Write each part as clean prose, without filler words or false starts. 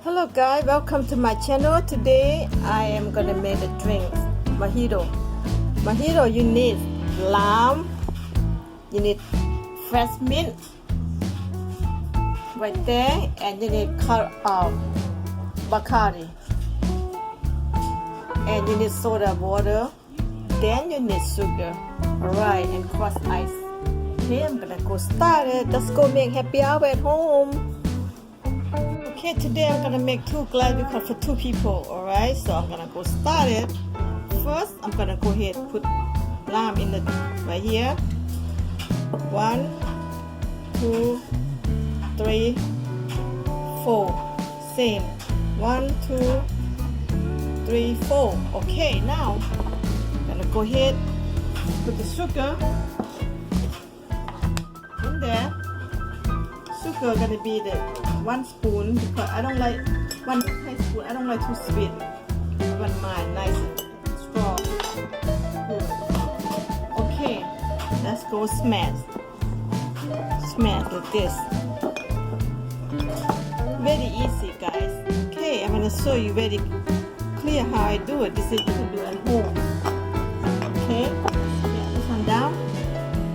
Hello guys, welcome to my channel. Today I am gonna make a drink, mojito. Mojito, you need lime, you need fresh mint right there, and you need Bacardi, and you need soda water, then you need sugar. Alright, and crushed ice. Okay, I'm gonna go start it. Let's go make happy hour at home. Okay, today I'm gonna make 2 glass because for 2 people, alright? So I'm gonna go start it. First, I'm gonna go ahead and put lime in it right here. 1, 2, 3, 4. Same. 1, 2, 3, 4. Okay, now I'm gonna go ahead put the sugar in there. Sugar gonna be the 1 spoon because I don't like 1 teaspoon. I don't like too sweet. I want mine nice and strong. Good. Okay, let's go smash. Smash like this. Very easy, guys. Okay, I'm gonna show you very clear how I do it. This is you can do at home. Okay, smash this one down.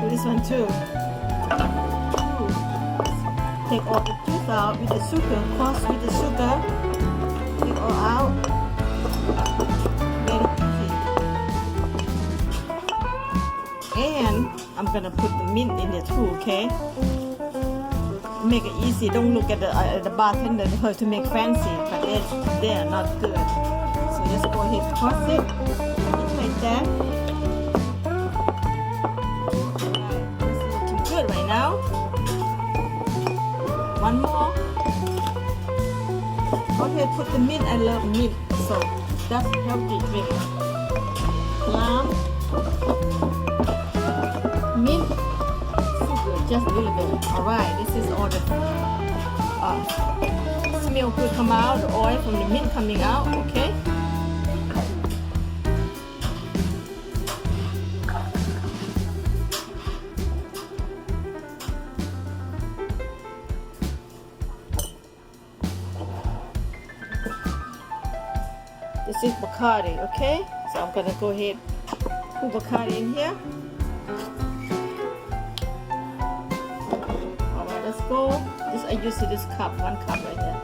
Do this one too. Take all the juice out with the sugar, cross with the sugar, take all out. Very easy. And I'm gonna put the mint in there too, okay? Make it easy. Don't look at the bartender to make fancy, but they are not good. So just go ahead, cross it, like that. Alright, it's looking good right now. One more. Okay, put the mint. I love mint, so that's healthy drink. Lime, mint, sugar, just a little bit. Alright, this is all the smell good come out, the oil from the mint coming out. Okay. This is Bacardi, okay? So I'm gonna go ahead put Bacardi in here. Alright, let's go. I use this cup, 1 cup right there.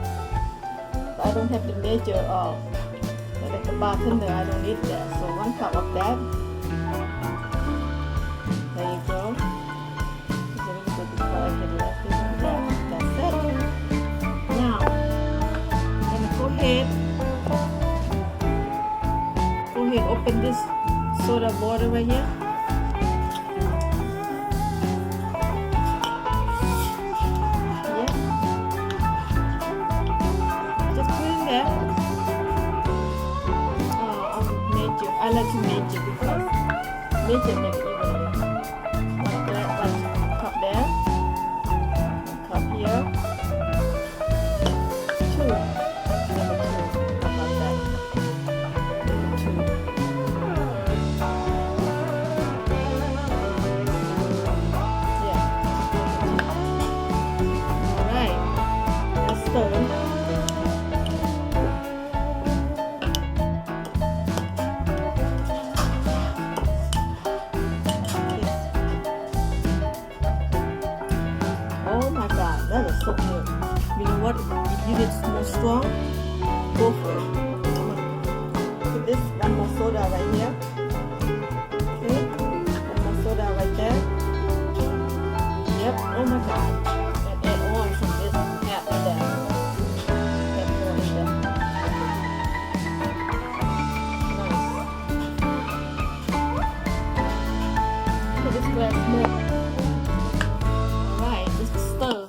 But I don't have to measure like the bartender, I don't need that. So 1 cup of that. There you go. That's it. Now, I'm gonna go ahead. Open this soda water right here. Yeah. Just put it in there. I like to measure because measure makes it even. 1 cup there. 1 cup here. 2. Number 2. How about that? Oh my god, that is so good. You know what? If you need more strong, go for it. I'm gonna put this 1 more soda right here. Okay, 1 more soda right there. Yep, oh my god. And add on some of this half in there. Add more in there. Nice. Put this glass more. Alright, just stir.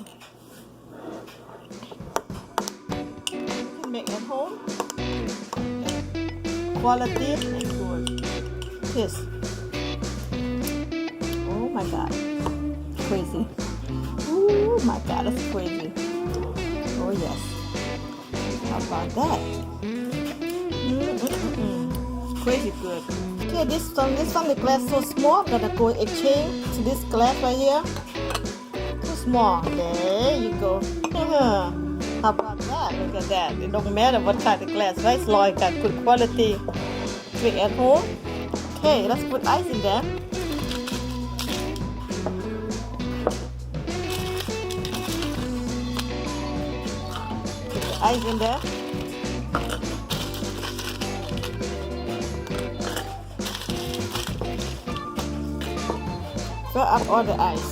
You can make at home. Quality and good. Yes. Oh my god. Crazy. Oh my god, that's crazy. Oh yes. How about that? Crazy good. Okay, this one the glass so small. I'm gonna go exchange to this glass right here. Too small. There you go. How about that? Yeah, look at that. It don't matter what kind of glass, right? As long as got good quality. Drink at home. Okay, let's put ice in there. Put the ice in there. Fill up all the ice.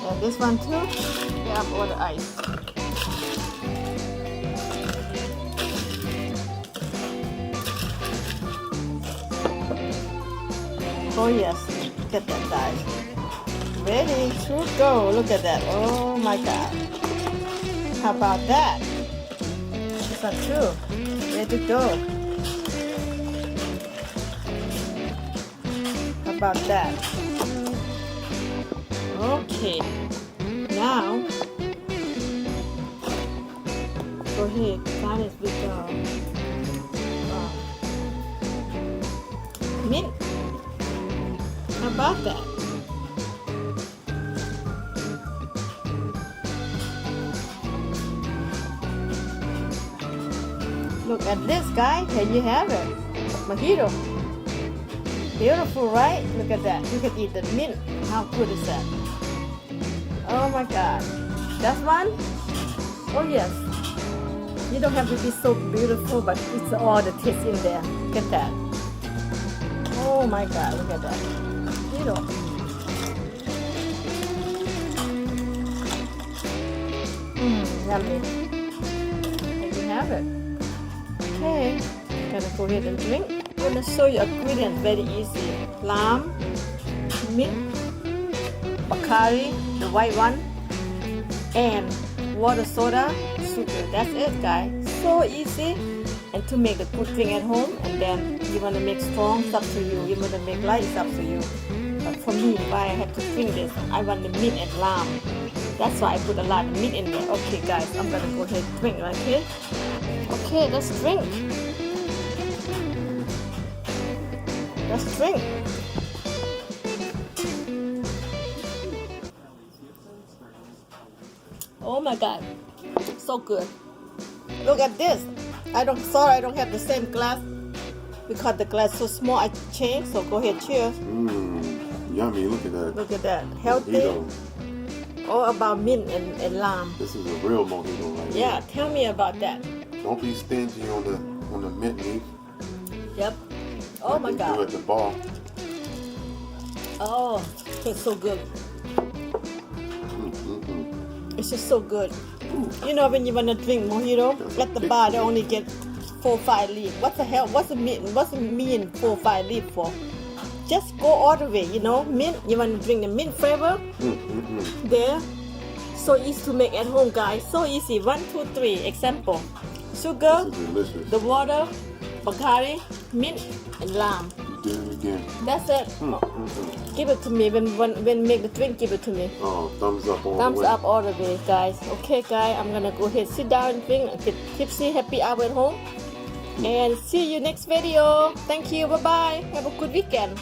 And this one too. Fill up all the ice. Oh yes, look at that guys. Ready to go. Look at that. Oh my god. How about that? This one too. Ready to go. How about that? Okay. Now go ahead, garnish with mint. How about that? Look at this, guy. Here you have it. Mojito. Beautiful, right? Look at that. You can eat the mint. How good is that? Oh my god. That's one? Oh yes. You don't have to be so beautiful, but it's all the taste in there. Look at that. Oh my god, look at that. Yummy. There you have it. Okay, gonna go ahead and drink. I'm gonna show you ingredients very easy. Lime, mint, Bacardi, the white one, and water soda, sugar. That's it, guys. So easy. And to make the good thing at home, and then you want to make strong, it's up to you. You want to make light, it's up to you. But for me, why I have to drink this, I want the mint and lime. That's why I put a lot of meat in there. Okay guys, I'm gonna go ahead and drink, okay? Okay, let's drink. Let's drink. Oh my god, so good. Look at this. Sorry I don't have the same glass because the glass so small. I changed, so go ahead, cheers. Yummy, look at that. Look at that, healthy. Mojito. All about mint and lime. This is a real mojito right here. Yeah, tell me about that. Don't be stingy on the mint leaf. Yep. Oh like my they god. do at the bar. Oh, it's so good. It's just so good. You know when you wanna drink mojito at the bar, they only get 4 or 5 leaves. What the hell? What's the mean 4 or 5 leaves for? Just go all the way, you know. Mint. You want to drink the mint flavor? There. So easy to make at home, guys. So easy. 1, 2, 3. Example: sugar, the water, Bacardi, mint, and lime. You did it again. That's it. Give it to me when make the drink. Give it to me. Oh, thumbs up all Thumbs the way. up all the way, guys. Okay, guys, I'm gonna go ahead, sit down and drink, get tipsy, happy hour at home. And see you next video. Thank you. Bye bye. Have a good weekend.